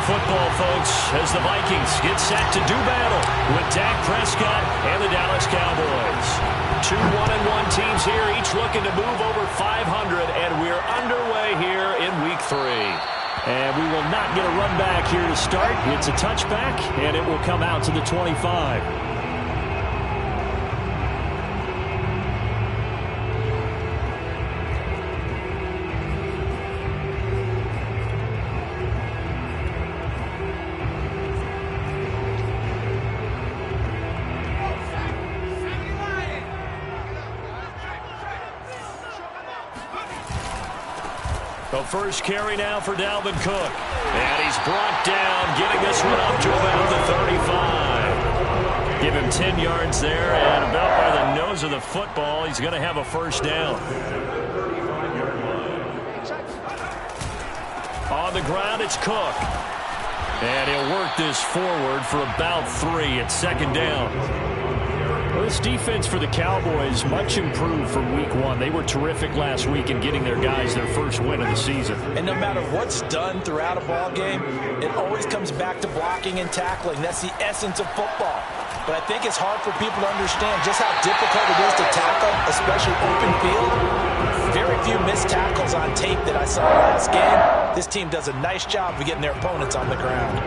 football, folks, as the Vikings get set to do battle with Dak Prescott and the Dallas Cowboys. Two 1-1 teams here, each looking to move over 500, and we're underway here in Week 3. And we will not get a run back here to start. It's a touchback, and it will come out to the 25. The first carry now for Dalvin Cook. And he's brought down, getting this one up to about the 35. Give him 10 yards there, and about by the nose of the football, he's going to have a first down. On the ground, it's Cook. And he'll work this forward for about 3 at second down. Well, this defense for the Cowboys much improved from Week 1. They were terrific last week in getting their guys their first win of the season. And no matter what's done throughout a ball game, it always comes back to blocking and tackling. That's the essence of football. But I think it's hard for people to understand just how difficult it is to tackle, especially open field. Very few missed tackles on tape that I saw last game. This team does a nice job of getting their opponents on the ground.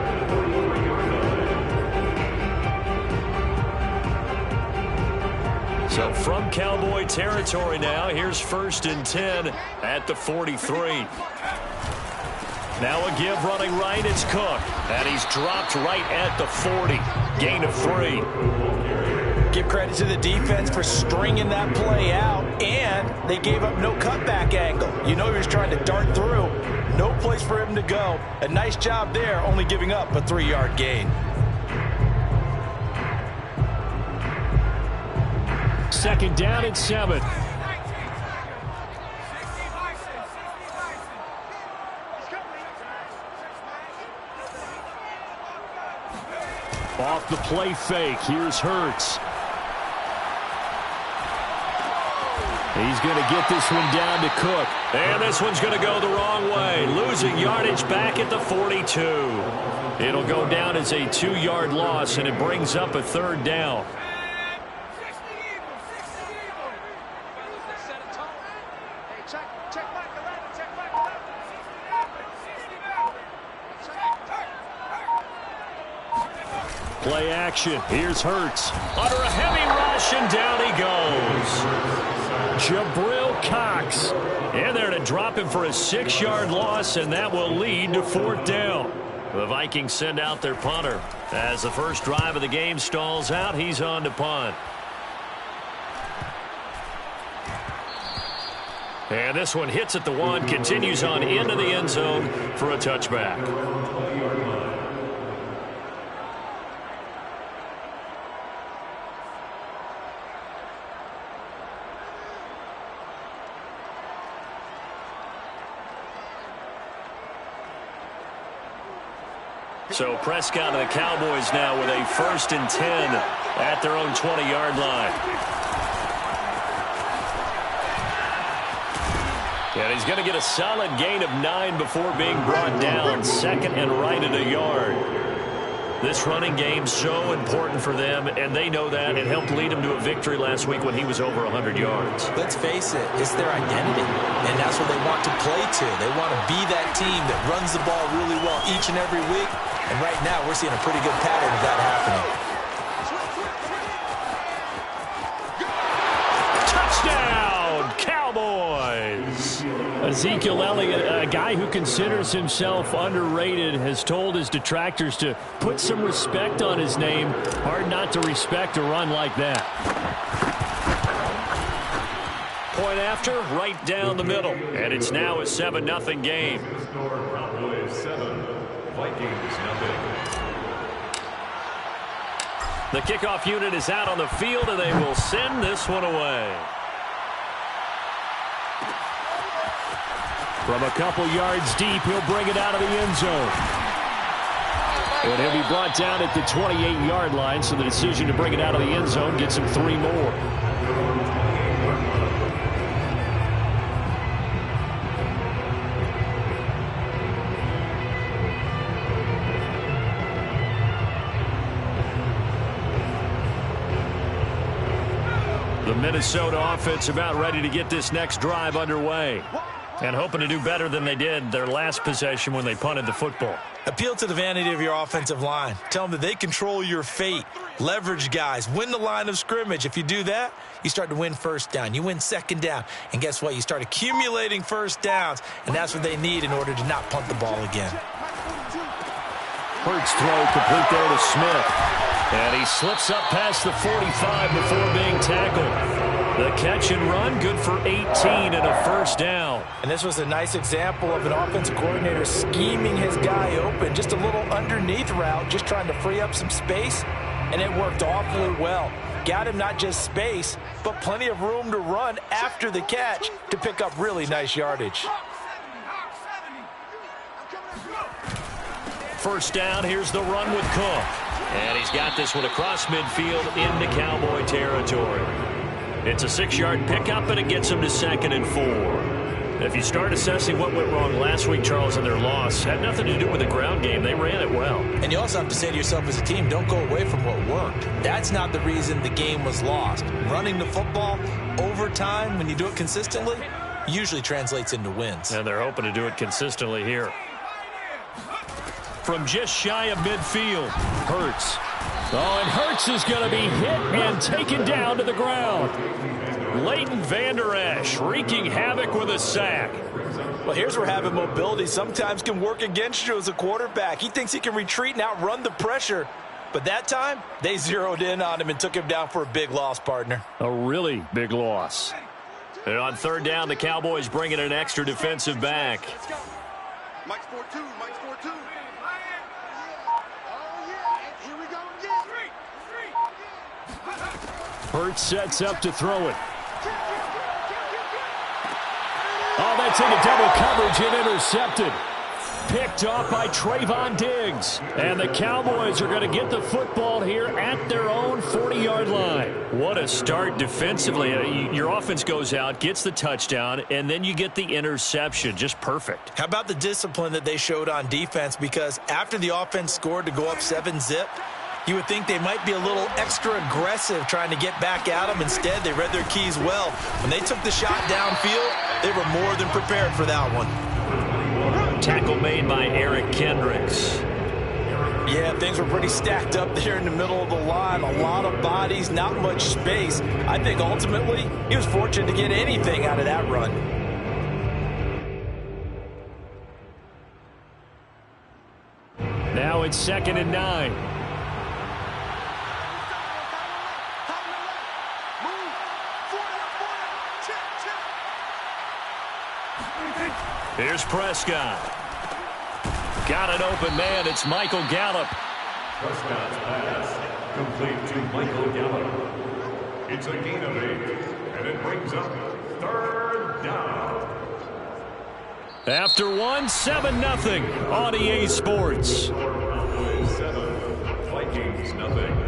So from Cowboy territory now, here's 1st and 10 at the 43. Now a give running right, it's Cook. And he's dropped right at the 40. Gain of 3. Give credit to the defense for stringing that play out, and they gave up no cutback angle. You know he was trying to dart through. No place for him to go. A nice job there, only giving up a 3-yard gain. Second down and 7. Off the play fake, here's Hurts. He's going to get this one down to Cook. And this one's going to go the wrong way. Losing yardage back at the 42. It'll go down as a 2-yard loss, and it brings up a 3rd down. Play action. Here's Hurts. Under a heavy rush, and down he goes. Jabril Cox in there to drop him for a 6-yard loss, and that will lead to 4th down. The Vikings send out their punter. As the first drive of the game stalls out, he's on to punt. And this one hits at the 1, continues on into the end zone for a touchback. So Prescott and the Cowboys now with a 1st and 10 at their own 20-yard line. And he's going to get a solid gain of 9 before being brought down. 2nd and right at a yard. This running game's so important for them, and they know that. It helped lead them to a victory last week when he was over 100 yards. Let's face it, it's their identity, and that's what they want to play to. They want to be that team that runs the ball really well each and every week, and right now we're seeing a pretty good pattern of that happening. Touchdown, Cowboys! Ezekiel Elliott, a guy who considers himself underrated, has told his detractors to put some respect on his name. Hard not to respect a run like that. Point after, right down the middle. And it's now a 7-0 game. Cowboys 7, Vikings 0. The kickoff unit is out on the field, and they will send this one away. From a couple yards deep, he'll bring it out of the end zone. And he'll be brought down at the 28-yard line, so the decision to bring it out of the end zone gets him 3 more. The Minnesota offense about ready to get this next drive underway. And hoping to do better than they did their last possession when they punted the football. Appeal to the vanity of your offensive line. Tell them that they control your fate. Leverage guys. Win the line of scrimmage. If you do that, you start to win first down. You win second down. And guess what? You start accumulating first downs. And that's what they need in order to not punt the ball again. Hurts throw complete there to Smith. And he slips up past the 45 before being tackled. The catch and run, good for 18 and a first down. And this was a nice example of an offensive coordinator scheming his guy open. Just a little underneath route, just trying to free up some space. And it worked awfully well. Got him not just space, but plenty of room to run after the catch to pick up really nice yardage. First down, here's the run with Cook. And he's got this one across midfield into Cowboy territory. It's a 6-yard pickup, and it gets them to 2nd and 4. If you start assessing what went wrong last week, Charles, in their loss, had nothing to do with the ground game. They ran it well. And you also have to say to yourself as a team, don't go away from what worked. That's not the reason the game was lost. Running the football over time, when you do it consistently, usually translates into wins. And they're hoping to do it consistently here. From just shy of midfield, Hurts. Oh, and Hurts is going to be hit and taken down to the ground. Leighton Vander Esch wreaking havoc with a sack. Well, here's where having mobility sometimes can work against you as a quarterback. He thinks he can retreat and outrun the pressure. But that time, they zeroed in on him and took him down for a big loss, partner. A really big loss. And on 3rd down, the Cowboys bring in an extra defensive back. Mike's 4-2, Mike's 4-2. Hurts sets up to throw it. Oh, that's into double coverage and intercepted. Picked off by Trayvon Diggs. And the Cowboys are going to get the football here at their own 40-yard line. What a start defensively. Your offense goes out, gets the touchdown, and then you get the interception. Just perfect. How about the discipline that they showed on defense? Because after the offense scored to go up 7-zip, you would think they might be a little extra aggressive trying to get back at them. Instead, they read their keys well. When they took the shot downfield, they were more than prepared for that one. Tackle made by Eric Kendricks. Yeah, things were pretty stacked up there in the middle of the line. A lot of bodies, not much space. I think ultimately he was fortunate to get anything out of that run. Now it's 2nd and 9. Here's Prescott. Got an open man. It's Michael Gallup. Prescott's pass complete to Michael Gallup. It's a gain of 8, and it brings up 3rd down. After 7-0 on EA Sports. 7, Vikings nothing.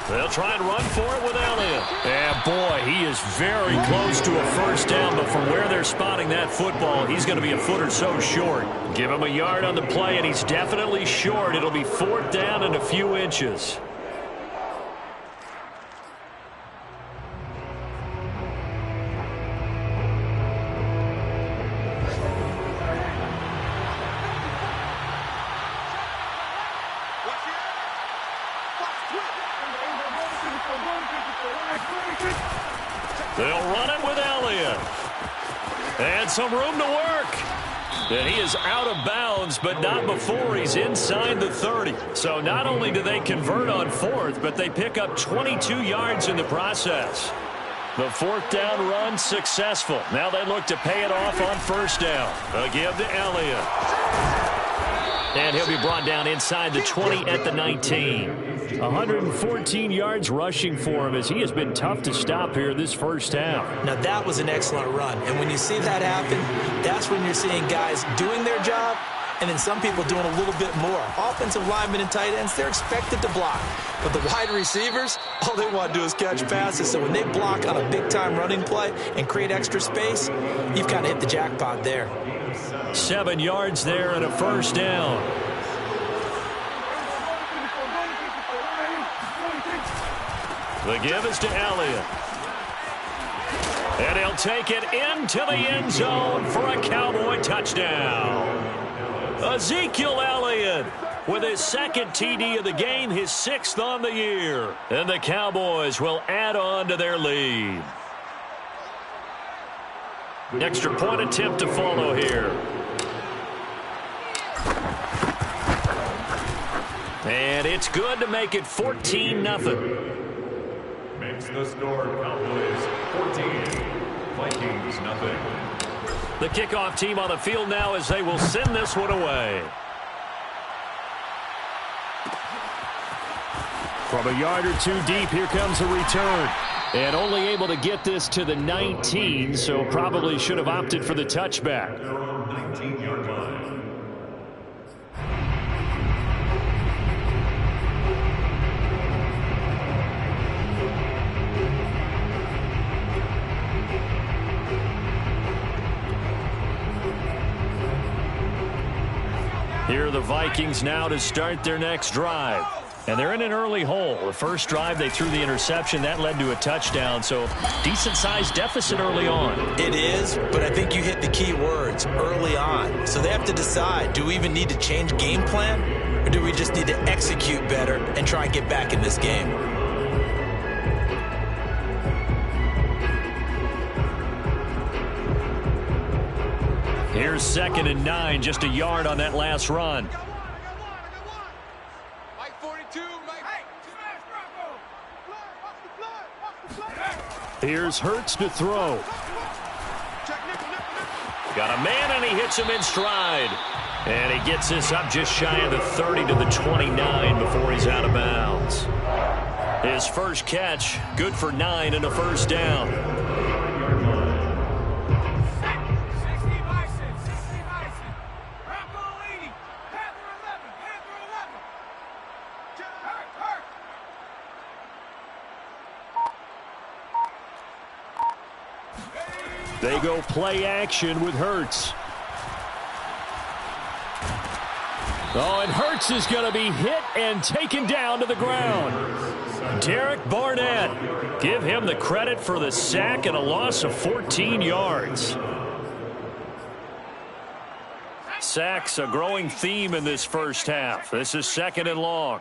They'll try and run for it with Elliott. And boy, he is very close to a first down, but from where they're spotting that football, he's going to be a foot or so short. Give him a yard on the play, and he's definitely short. It'll be 4th down and a few inches. They'll run it with Elliott. And some room to work. And he is out of bounds, but not before he's inside the 30. So not only do they convert on 4th, but they pick up 22 yards in the process. The 4th down run successful. Now they look to pay it off on 1st down. A give to Elliott. And he'll be brought down inside the 20 at the 19. 114 yards rushing for him as he has been tough to stop here this first half. Now that was an excellent run. And when you see that happen, that's when you're seeing guys doing their job and then some people doing a little bit more. Offensive linemen and tight ends, they're expected to block. But the wide receivers, all they want to do is catch passes. So when they block on a big-time running play and create extra space, you've kind of hit the jackpot there. 7 yards there and a first down. The give is to Elliott. And he'll take it into the end zone for a Cowboy touchdown. Ezekiel Elliott with his second TD of the game, his 6th on the year. And the Cowboys will add on to their lead. Extra point attempt to follow here. And it's good to make it 14-0. Makes the score Cowboys 14, Vikings nothing. The kickoff team on the field now as they will send this one away. From a yard or two deep, here comes a return. And only able to get this to the 19, so probably should have opted for the touchback. Their own 19-yard line. Here are the Vikings now to start their next drive. And they're in an early hole. The first drive, they threw the interception. That led to a touchdown, so decent-sized deficit early on. It is, but I think you hit the key words, early on. So they have to decide, do we even need to change game plan, or do we just need to execute better and try and get back in this game? Here's 2nd and 9, just a yard on that last run. Here's Hurts to throw. Got a man, and he hits him in stride. And he gets this up just shy of the 30 to the 29 before he's out of bounds. His first catch, good for 9 and a first down. They go play action with Hurts. Oh, and Hurts is going to be hit and taken down to the ground. Derek Barnett, give him the credit for the sack and a loss of 14 yards. Sacks a growing theme in this first half. This is 2nd and long.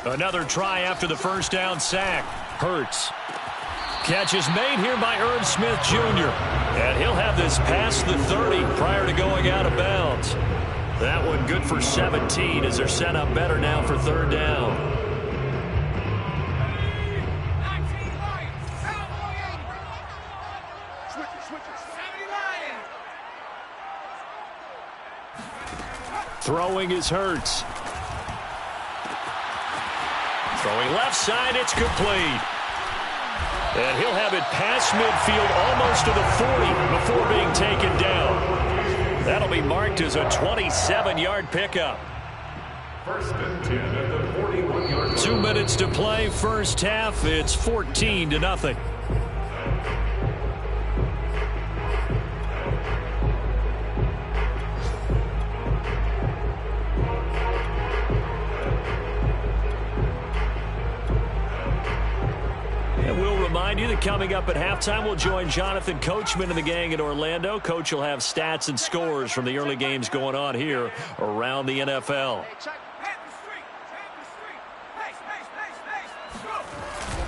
Another try after the first down sack. Hurts. Catch is made here by Irv Smith Jr. And he'll have this past the 30 prior to going out of bounds. That one good for 17 as they're set up better now for 3rd down. Throwing is Hurts. Throwing left side, it's complete. And he'll have it past midfield almost to the 40 before being taken down. That'll be marked as a 27-yard pickup. 1st and 10 at the 41-yard line. 2 minutes to play, first half. It's 14-0. Remind you that coming up at halftime, we'll join Jonathan Coachman and the gang in Orlando. Coach will have stats and scores from the early games going on here around the NFL.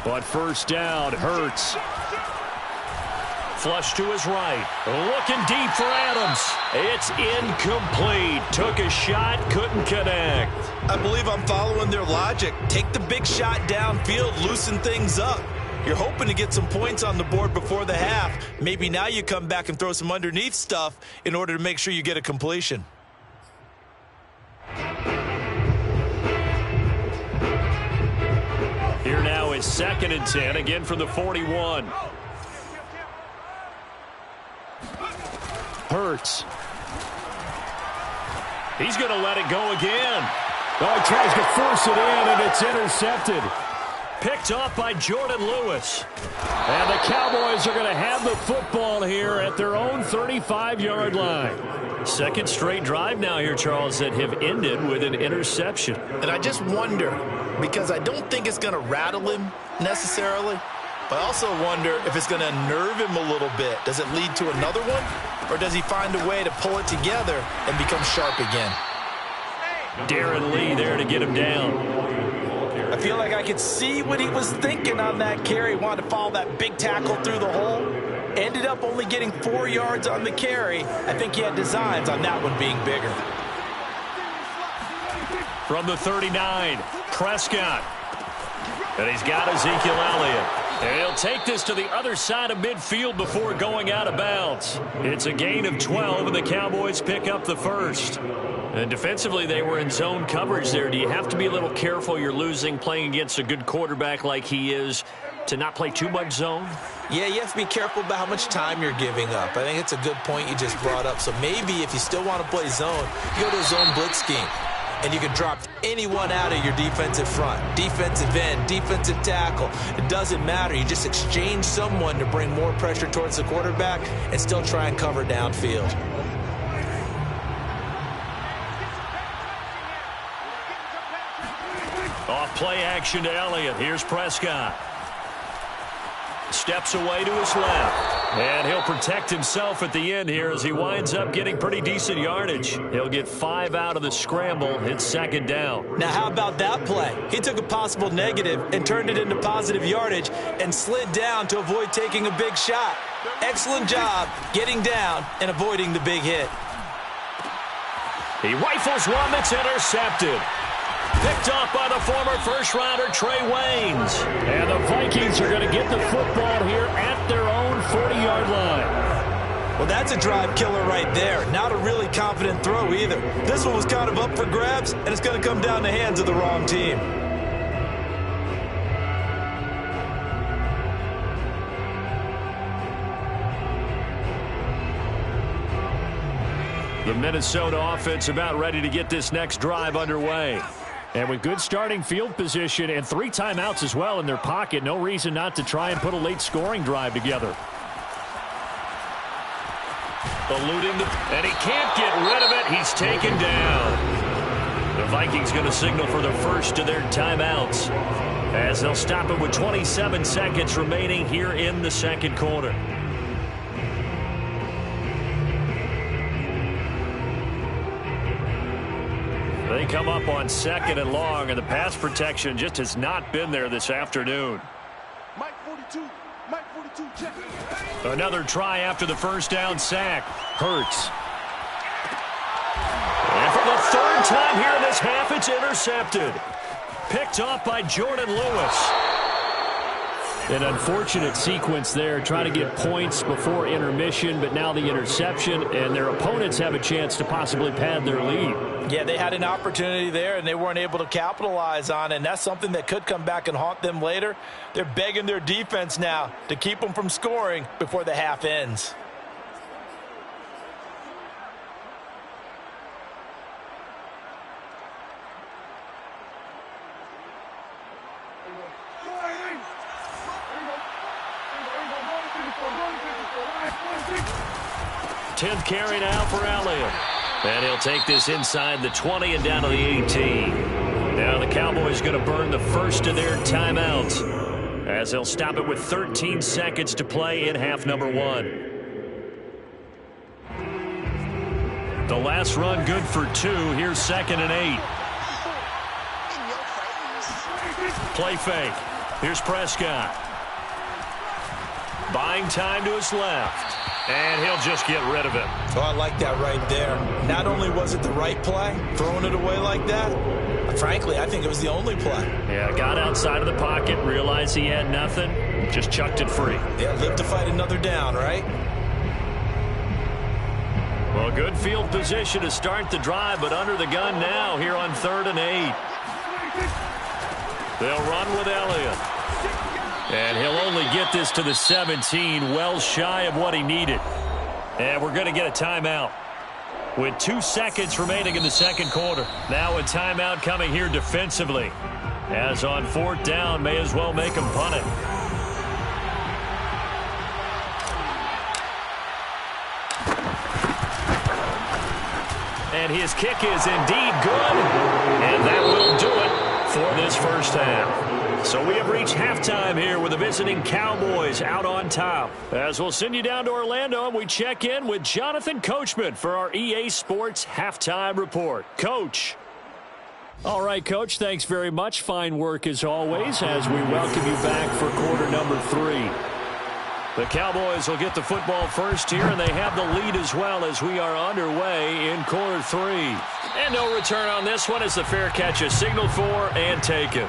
But first down, Hurts. Flush to his right. Looking deep for Adams. It's incomplete. Took a shot, couldn't connect. I believe I'm following their logic. Take the big shot downfield, loosen things up. You're hoping to get some points on the board before the half. Maybe now you come back and throw some underneath stuff in order to make sure you get a completion. Here now is 2nd and 10, again from the 41. Hurts. He's going to let it go again. Oh, he tries to force it in, and it's intercepted. Picked off by Jordan Lewis. And the Cowboys are going to have the football here at their own 35-yard line. Second straight drive now here, Charles, that have ended with an interception. And I just wonder, because I don't think it's going to rattle him necessarily, but I also wonder if it's going to unnerve him a little bit. Does it lead to another one, or does he find a way to pull it together and become sharp again? Darren Lee there to get him down. I feel like I could see what he was thinking on that carry. He wanted to follow that big tackle through the hole. Ended up only getting 4 yards on the carry. I think he had designs on that one being bigger. From the 39, Prescott. And he's got Ezekiel Elliott. And he'll take this to the other side of midfield before going out of bounds. It's a gain of 12, and the Cowboys pick up the first. And defensively, they were in zone coverage there. Do you have to be a little careful? You're losing playing against a good quarterback like he is to not play too much zone? Yeah, you have to be careful about how much time you're giving up. I think it's a good point you just brought up. So maybe if you still want to play zone, you go to a zone blitz scheme. And you can drop anyone out of your defensive front. Defensive end, defensive tackle. It doesn't matter. You just exchange someone to bring more pressure towards the quarterback and still try and cover downfield. Off play action to Elliott. Here's Prescott. Steps away to his left. And he'll protect himself at the end here as he winds up getting pretty decent yardage. He'll get 5 out of the scramble. It's second down. Now, how about that play? He took a possible negative and turned it into positive yardage and slid down to avoid taking a big shot. Excellent job getting down and avoiding the big hit. He rifles one that's intercepted. Picked off by the former first-rounder Trey Waynes. And the Vikings are going to get the football here at their own 40-yard line. Well, that's a drive killer right there. Not a really confident throw either. This one was kind of up for grabs, and it's going to come down the hands of the wrong team. The Minnesota offense about ready to get this next drive underway. And with good starting field position and 3 timeouts as well in their pocket, no reason not to try and put a late scoring drive together. Eluding and he can't get rid of it. He's taken down. The Vikings going to signal for the first of their timeouts as they'll stop it with 27 seconds remaining here in the second quarter. They come up on 2nd and long, and the pass protection just has not been there this afternoon. Mike 42, Mike 42, check. Another try after the first down sack. Hurts. And for the 3rd time here in this half, it's intercepted. Picked off by Jordan Lewis. An unfortunate sequence there, trying to get points before intermission, but now the interception, and their opponents have a chance to possibly pad their lead. Yeah, they had an opportunity there, and they weren't able to capitalize on it, and that's something that could come back and haunt them later. They're begging their defense now to keep them from scoring before the half ends. Tenth carry now for Elliott. And he'll take this inside the 20 and down to the 18. Now the Cowboys going to burn the first of their timeouts as they'll stop it with 13 seconds to play in half number 1. The last run good for 2. Here's 2nd and 8. Play fake. Here's Prescott. Buying time to his left. And he'll just get rid of it. Oh, I like that right there. Not only was it the right play, throwing it away like that, frankly, I think it was the only play. Yeah, got outside of the pocket, realized he had nothing, just chucked it free. Yeah, live to fight another down, right? Well, good field position to start the drive, but under the gun now here on 3rd and 8. They'll run with Elliott. And he'll only get this to the 17, well shy of what he needed. And we're going to get a timeout. with 2 seconds remaining in the second quarter. Now a timeout coming here defensively. As on 4th down, may as well make him punt it. And his kick is indeed good. And that will do it for this first half. So we have reached halftime here with the visiting Cowboys out on top. As we'll send you down to Orlando, and we check in with Jonathan Coachman for our EA Sports Halftime Report. Coach. All right, Coach, thanks very much. Fine work as always as we welcome you back for quarter number 3. The Cowboys will get the football first here, and they have the lead as well as we are underway in quarter 3. And no return on this one as the fair catch is signaled for and taken.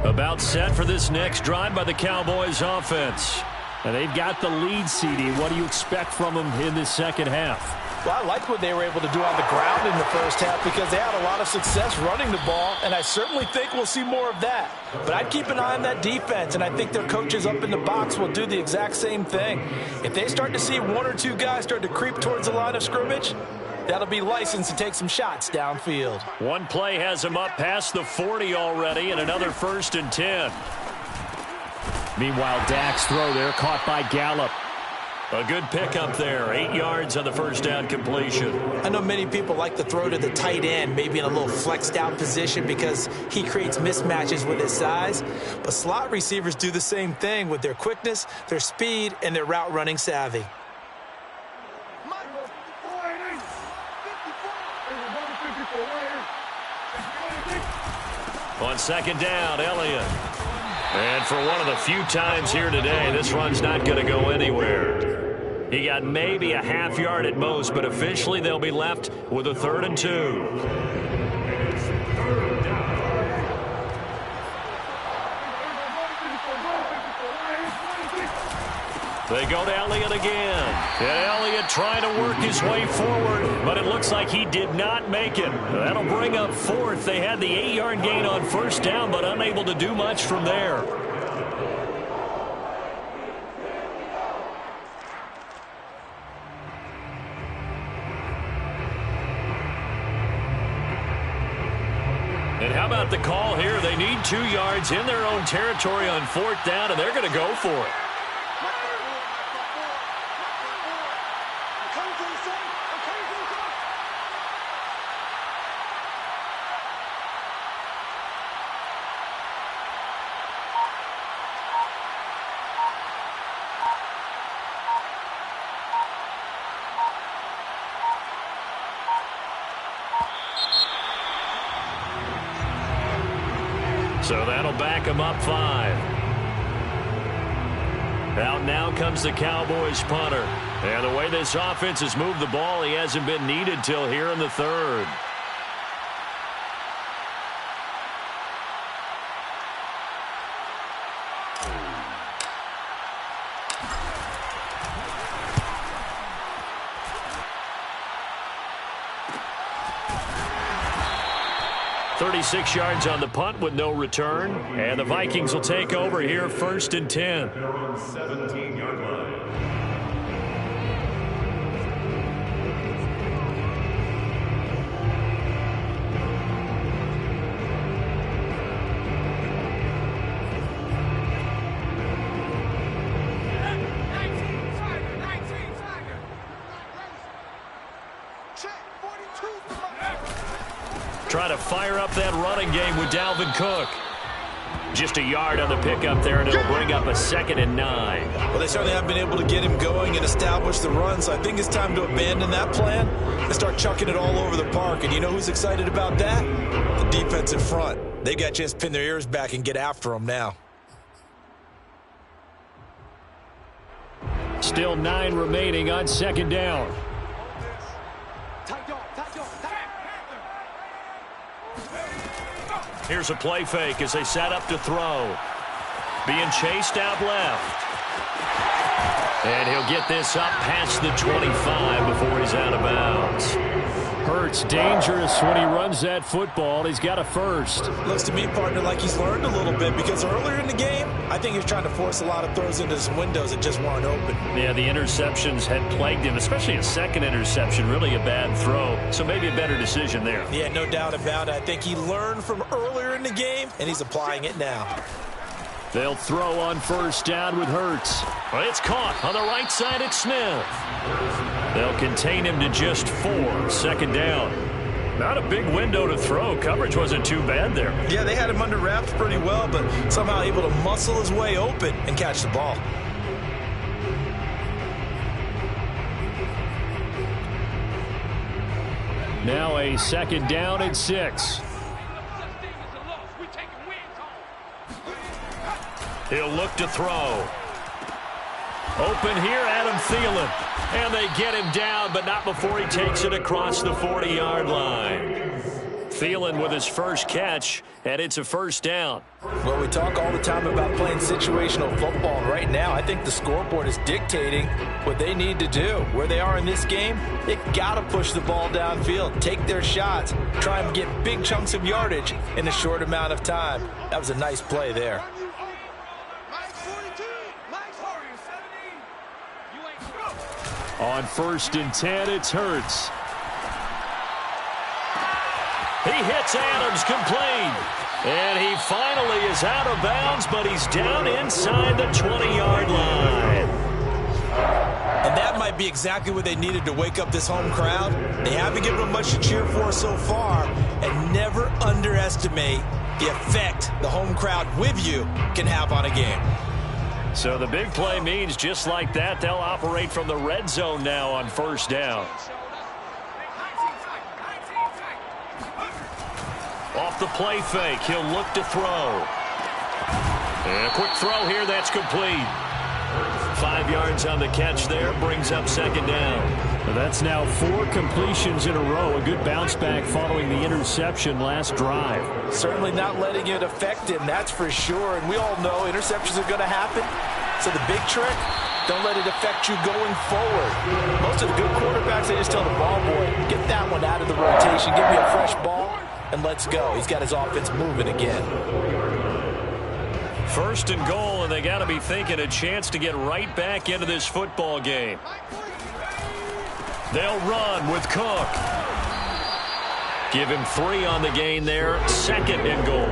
About set for this next drive by the Cowboys offense. And they've got the lead, CD. What do you expect from them in this second half? Well, I like what they were able to do on the ground in the first half because they had a lot of success running the ball, and I certainly think we'll see more of that. But I'd keep an eye on that defense, and I think their coaches up in the box will do the exact same thing. If they start to see 1 or 2 guys start to creep towards the line of scrimmage, that'll be licensed to take some shots downfield. One play has him up past the 40 already, and another 1st and 10. Meanwhile, Dak's throw there caught by Gallup. A good pickup there. 8 yards on the first down completion. I know many people like to throw to the tight end, maybe in a little flexed out position because he creates mismatches with his size. But slot receivers do the same thing with their quickness, their speed, and their route running savvy. On 2nd down, Elliott. And for one of the few times here today, this run's not going to go anywhere. He got maybe a half yard at most, but officially they'll be left with a 3rd and 2. They go to Elliott again. And Elliott trying to work his way forward, but it looks like he did not make it. That'll bring up 4th. They had the 8-yard gain on 1st down, but unable to do much from there. And how about the call here? They need 2 yards in their own territory on 4th down, and they're going to go for it. So that'll back him up 5. Out now comes the Cowboys punter. And the way this offense has moved the ball, he hasn't been needed till here in the 3rd. Six yards on the punt with no return. And the Vikings will take over here 1st and 10. They're on 17-yard line. Try to fire up that running game with Dalvin Cook. Just a yard on the pickup there, and it'll bring up a 2nd and 9. Well, they certainly have been able to get him going and establish the run, so I think it's time to abandon that plan and start chucking it all over the park. And you know who's excited about that? The defensive front. They got a chance to pin their ears back and get after him now. Still 9 remaining on 2nd down. Here's a play fake as they set up to throw. Being chased out left. And he'll get this up past the 25 before he's out of bounds. Hurts dangerous when he runs that football. He's got a first. Looks to me, partner, like he's learned a little bit because earlier in the game, I think he was trying to force a lot of throws into some windows that just weren't open. Yeah, the interceptions had plagued him, especially a second interception, really a bad throw. So maybe a better decision there. Yeah, no doubt about it. I think he learned from earlier in the game, and he's applying it now. They'll throw on first down with Hurts. Well, it's caught on the right side at Smith. They'll contain him to just 4. Second down. Not a big window to throw. Coverage wasn't too bad there. Yeah, they had him under wraps pretty well, but somehow able to muscle his way open and catch the ball. Now a second down and 6. He'll look to throw. Open here, Adam Thielen. And they get him down, but not before he takes it across the 40-yard line. Thielen with his first catch, and it's a first down. Well, we talk all the time about playing situational football. And right now, I think the scoreboard is dictating what they need to do. Where they are in this game, they've got to push the ball downfield, take their shots, try and get big chunks of yardage in a short amount of time. That was a nice play there. On first and 10, it's Hurts. He hits Adams complete. And he finally is out of bounds, but he's down inside the 20-yard line. And that might be exactly what they needed to wake up this home crowd. They haven't given them much to cheer for so far. And never underestimate the effect the home crowd with you can have on a game. So the big play means just like that, they'll operate from the red zone now on first down. Off the play fake, he'll look to throw. And a quick throw here, that's complete. 5 yards on the catch there, brings up second down. That's now 4 completions in a row. A good bounce back following the interception last drive. Certainly not letting it affect him, that's for sure. And we all know interceptions are going to happen. So the big trick, don't let it affect you going forward. Most of the good quarterbacks, they just tell the ball boy, get that one out of the rotation, give me a fresh ball, and let's go. He's got his offense moving again. First and goal, and they got to be thinking a chance to get right back into this football game. They'll run with Cook. Give him 3 on the gain there. Second and goal.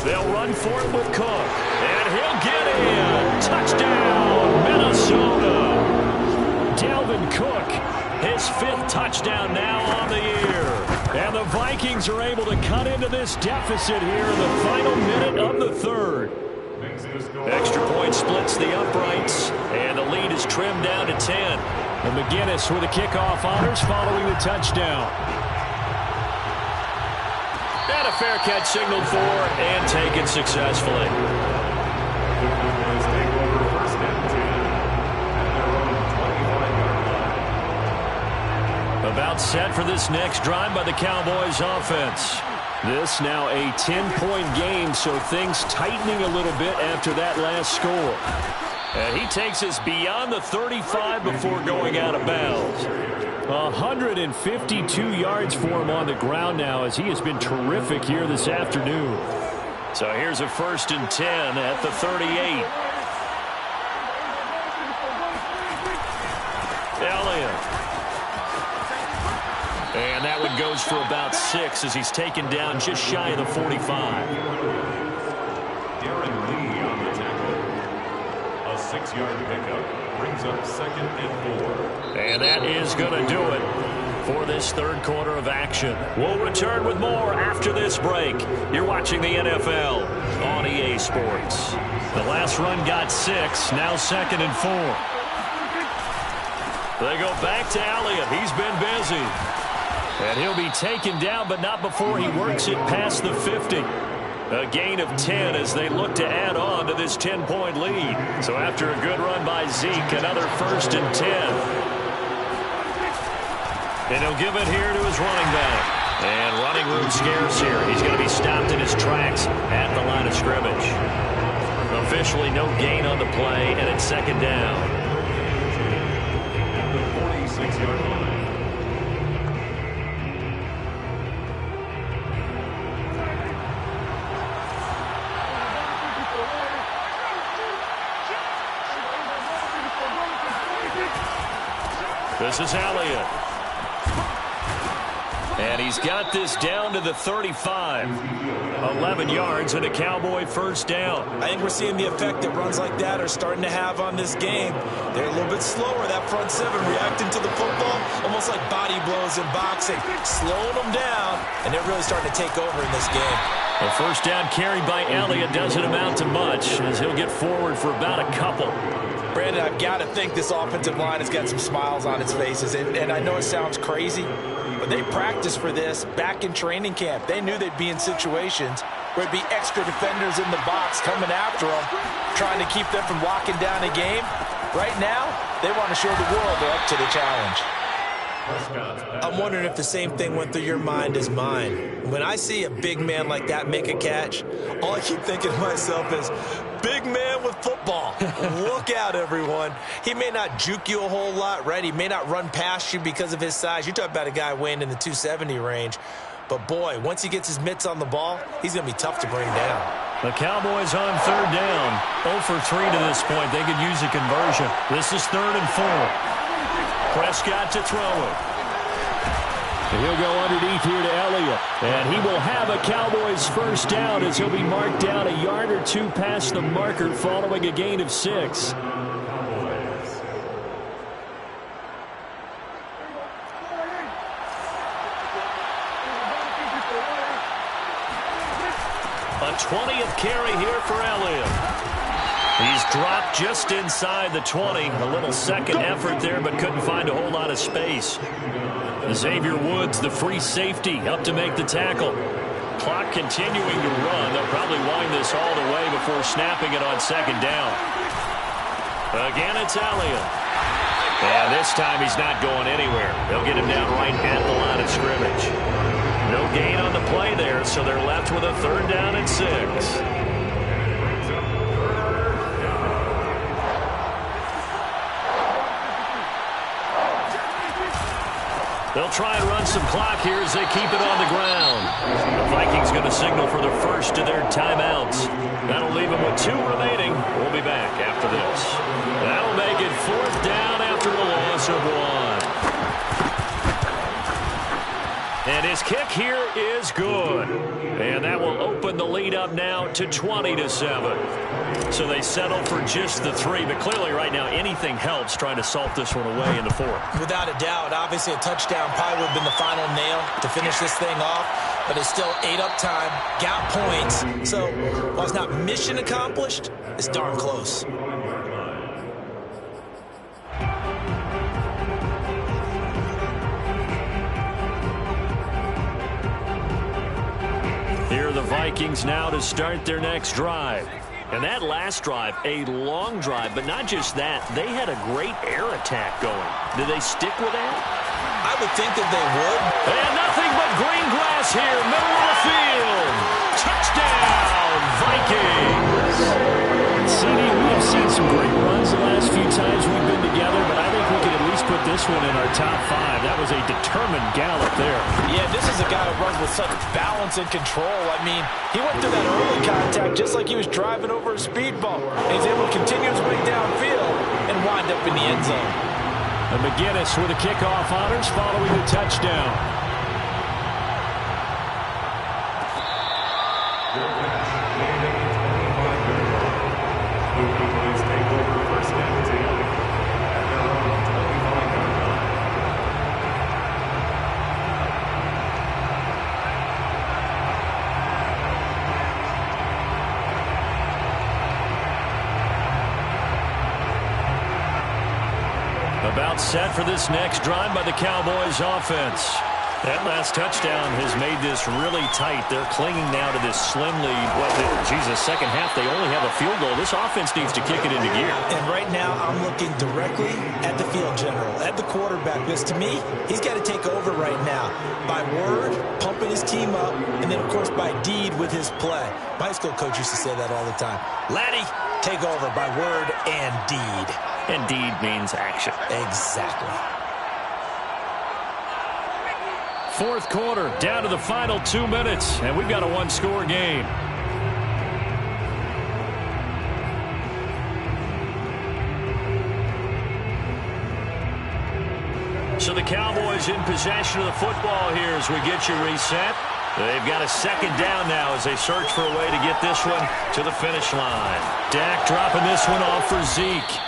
They'll run for it with Cook. And he'll get in. Touchdown, Minnesota. Dalvin Cook, his 5th touchdown now on the year. And the Vikings are able to cut into this deficit here in the final minute of the 3rd. Extra point splits the uprights, and the lead is trimmed down to 10. And McGinnis with the kickoff honors following the touchdown. And a fair catch signaled for and taken successfully. About set for this next drive by the Cowboys offense. This now a 10-point game, so things tightening a little bit after that last score. And he takes us beyond the 35 before going out of bounds. 152 yards for him on the ground now, as he has been terrific here this afternoon. So here's a first and 10 at the 38. Elliott. And that one goes for about 6 as he's taken down just shy of the 45. Darren Lee on the tackle. A 6-yard pickup brings up second and 4. And that is going to do it for this 3rd quarter of action. We'll return with more after this break. You're watching the NFL on EA Sports. The last run got 6, now second and 4. They go back to Elliott. He's been busy. And he'll be taken down, but not before he works it past the 50. A gain of 10 as they look to add on to this 10-point lead. So after a good run by Zeke, another first and 10. And he'll give it here to his running back. And running room scarce here. He's going to be stopped in his tracks at the line of scrimmage. Officially no gain on the play, and it's second down. 26-yard line. This is Elliott. And he's got this down to the 35. 11 yards and a Cowboy first down. I think we're seeing the effect that runs like that are starting to have on this game. They're a little bit slower, that front seven, reacting to the football, almost like body blows in boxing, slowing them down, and they're really starting to take over in this game. The first down carried by Elliott doesn't amount to much, as he'll get forward for about a couple. Brandon, I've got to think this offensive line has got some smiles on its faces, and I know it sounds crazy, but they practiced for this back in training camp. They knew they'd be in situations where it'd be extra defenders in the box coming after them, trying to keep them from locking down a game. Right now, they want to show the world they're up to the challenge. I'm wondering if the same thing went through your mind as mine. When I see a big man like that make a catch, all I keep thinking to myself is, big man with football. Look out, everyone. He may not juke you a whole lot, right? He may not run past you because of his size. You're talking about a guy weighing in the 270 range. But, boy, once he gets his mitts on the ball, he's going to be tough to bring down. The Cowboys on third down. 0 for 3 to this point. They could use a conversion. This is 3rd and 4. Prescott to throw it. He'll go underneath here to Elliott. And he will have a Cowboys first down as he'll be marked down a yard or two past the marker following a gain of 6. A 20th carry here for Elliott. He's dropped just inside the 20. A little second effort there, but couldn't find a whole lot of space. Xavier Woods, the free safety, up to make the tackle. Clock continuing to run. They'll probably wind this all the way before snapping it on second down. Again, it's Elliott. And this time he's not going anywhere. They'll get him down right at the line of scrimmage. No gain on the play there, so they're left with a 3rd down and 6. They'll try and run some clock here as they keep it on the ground. The Vikings going to signal for the first of their timeouts. That'll leave them with 2 remaining. We'll be back after this. That'll make it 4th down after the loss of 1. And his kick here is good. And that will open the lead up now to 20-7. So they settle for just the 3. But clearly right now anything helps trying to salt this one away in the 4th. Without a doubt, obviously a touchdown probably would have been the final nail to finish this thing off. But it's still 8 up time, got points. So while it's not mission accomplished, it's darn close. Here are the Vikings now to start their next drive. And that last drive, a long drive, but not just that. They had a great air attack going. Did they stick with that? I would think that they would. And nothing but green grass here, middle of the field. Touchdown, Vikings. CD, we have seen some great runs the last few times we've been together, but I think we can at least put this one in our top 5. That was a determined gallop there. Yeah, this is a guy who runs with such balance and control. I mean, he went through that early contact just like he was driving over a speed bump. And he's able to continue his way downfield and wind up in the end zone. And McGinnis with the kickoff honors following the touchdown. About set for this next drive by the Cowboys offense. That last touchdown has made this really tight. They're clinging now to this slim lead. Well, second half, they only have a field goal. This offense needs to kick it into gear. And right now, I'm looking directly at the field general, at the quarterback. Because to me, he's got to take over right now. By word, pumping his team up, and then, of course, by deed with his play. My high school coach used to say that all the time. Laddie, take over by word and deed. And deed means action. Exactly. fourth quarter, down to the final 2 minutes, and we've got a one-score game. So the Cowboys in possession of the football here as we get you reset. They've got a second down now as they search for a way to get this one to the finish line. Dak dropping this one off for Zeke.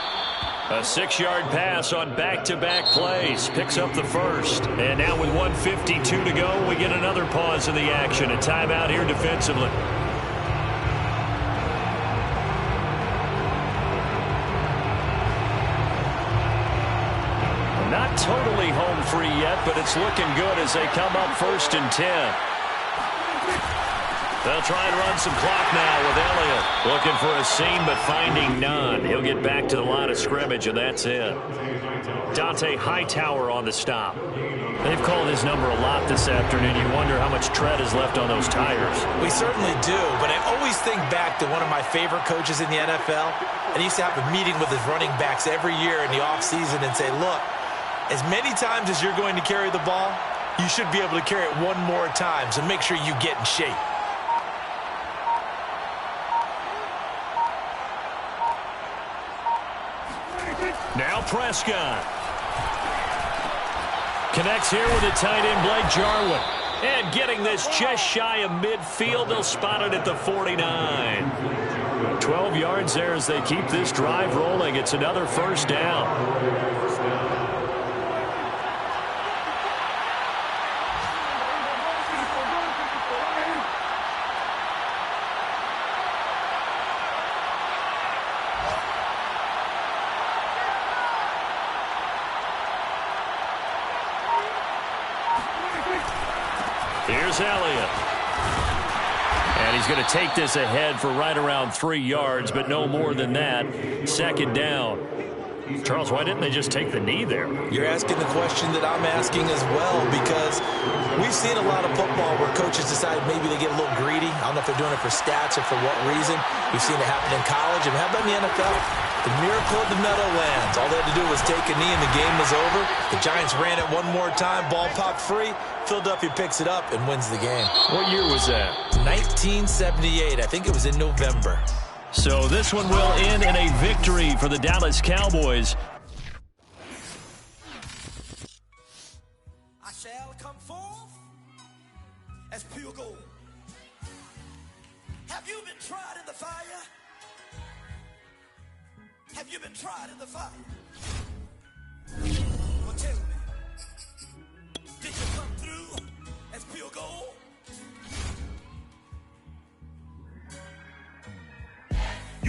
A 6-yard pass on back-to-back plays. Picks up the first. And now with 1:52 to go, we get another pause in the action. A timeout here defensively. Not totally home free yet, but it's looking good as they come up 1st and 10. They'll try and run some clock now with Elliott. Looking for a seam, but finding none. He'll get back to the line of scrimmage, and that's it. Dante Hightower on the stop. They've called his number a lot this afternoon. You wonder how much tread is left on those tires. We certainly do, but I always think back to one of my favorite coaches in the NFL. And he used to have a meeting with his running backs every year in the offseason and say, look, as many times as you're going to carry the ball, you should be able to carry it one more time, so make sure you get in shape. Now Prescott. Connects here with a tight end, Blake Jarwin. And getting this just shy of midfield. They'll spot it at the 49. 12 yards there as they keep this drive rolling. It's another first down. Here's Elliott. And he's going to take this ahead for right around 3 yards, but no more than that. Second down. Charles, why didn't they just take the knee there? You're asking the question that I'm asking as well, because we've seen a lot of football where coaches decide maybe they get a little greedy. I don't know if they're doing it for stats or for what reason. We've seen it happen in college, and how about in the NFL? The miracle of the Meadowlands. All they had to do was take a knee and the game was over. The Giants ran it one more time. Ball popped free. Philadelphia picks it up and wins the game. What year was that? 1978. I think it was in November. So this one will end in a victory for the Dallas Cowboys. I shall come forth as pure gold. Have you been tried in the fire? Have you been tried in the fire? Well, tell me.